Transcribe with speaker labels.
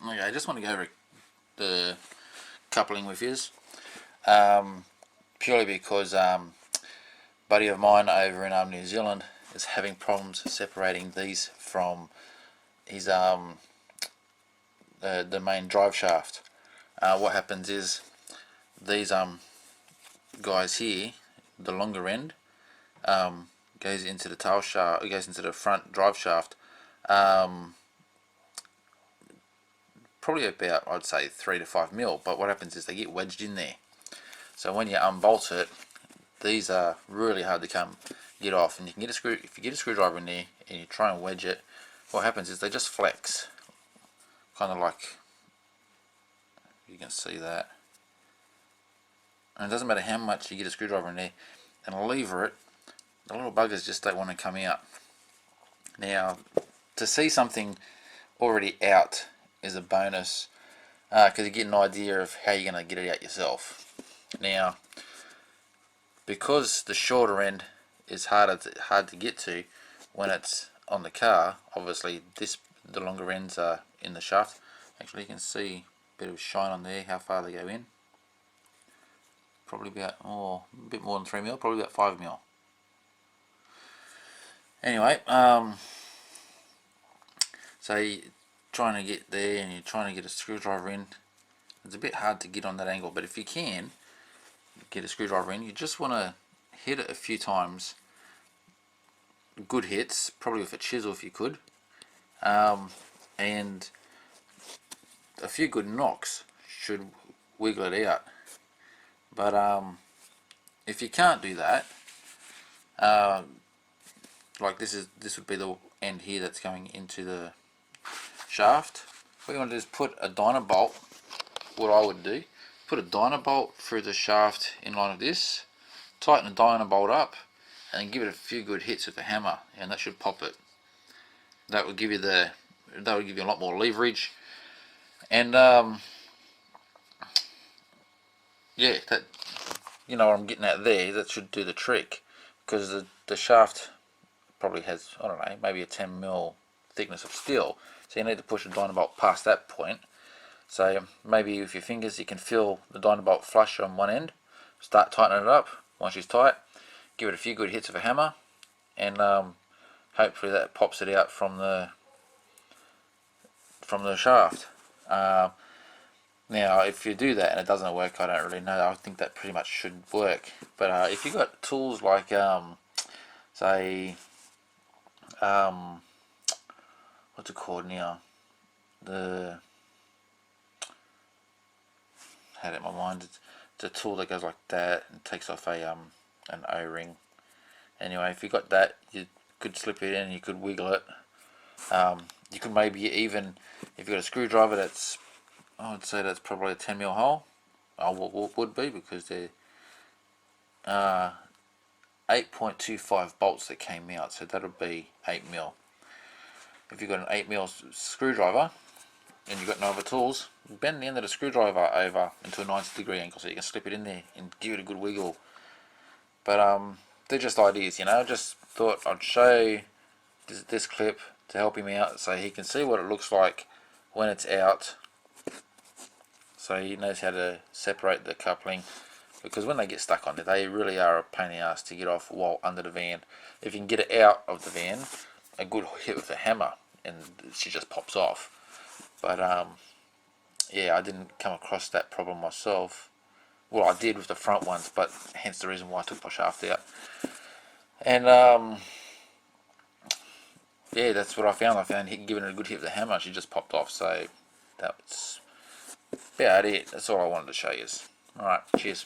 Speaker 1: Okay, I just want to go over the coupling with yous, purely because buddy of mine over in New Zealand is having problems separating these from his the main drive shaft. What happens is these guys here, the longer end, goes into the tail shaft. It goes into the front drive shaft. Probably about, I'd say, 3 to 5 mil. But what happens is they get wedged in there. So when you unbolt it, these are really hard to get off. And you can get if you get a screwdriver in there and you try and wedge it, what happens is they just flex, kind of like you can see that. And it doesn't matter how much you get a screwdriver in there and lever it, the little buggers just don't want to come out. Now, to see something already out is a bonus, because you get an idea of how you're going to get it out yourself. Now, because the shorter end is hard to get to when it's on the car, obviously the longer ends are in the shaft. Actually, you can see a bit of shine on there, how far they go in. Probably about, a bit more than 3 mil, probably about 5 mil. Anyway, so you're trying to get there and you're trying to get a screwdriver in. It's a bit hard to get on that angle, but if you can get a screwdriver in, you just want to hit it a few times. Good hits, probably with a chisel if you could, and a few good knocks should wiggle it out. But if you can't do that, like this would be the end here that's going into the shaft. What you want to do is put a dynabolt. What I would do, put a dynabolt through the shaft in line with this, tighten the dynabolt up, and then give it a few good hits with a hammer, and that should pop it. That would give you a lot more leverage, and yeah, that, you know what I'm getting at there. That should do the trick, because the shaft probably has, I don't know, maybe a 10 mil thickness of steel, so you need to push a dynabolt past that point. So maybe with your fingers you can feel the dynabolt flush on one end, start tightening it up. Once it's tight, give it a few good hits of a hammer, and hopefully that pops it out from the shaft. Now if you do that and it doesn't work, I don't really know. I think that pretty much should work. But if you've got tools like say what's it called now, had it in my mind, it's a tool that goes like that and takes off an O-ring. Anyway, if you got that, you could slip it in, you could wiggle it. You could maybe even, if you got a screwdriver that's, I would say that's probably a 10 mil hole. Would be, because they're 8.25 bolts that came out, so that'll be 8 mil. If you've got an 8 mil screwdriver and you've got no other tools, bend the end of the screwdriver over into a 90-degree angle so you can slip it in there and give it a good wiggle. But they're just ideas, you know. Just thought I'd show this clip to help him out so he can see what it looks like when it's out, so he knows how to separate the coupling, because when they get stuck on there, they really are a pain in the ass to get off while under the van. If you can get it out of the van, a good hit with a hammer and she just pops off. But yeah, I didn't come across that problem myself. Well, I did with the front ones, but hence the reason why I took my shaft out. And yeah, that's what I found. I found giving it a good hit with the hammer, she just popped off. So that's about it. That's all I wanted to show you. Alright, cheers.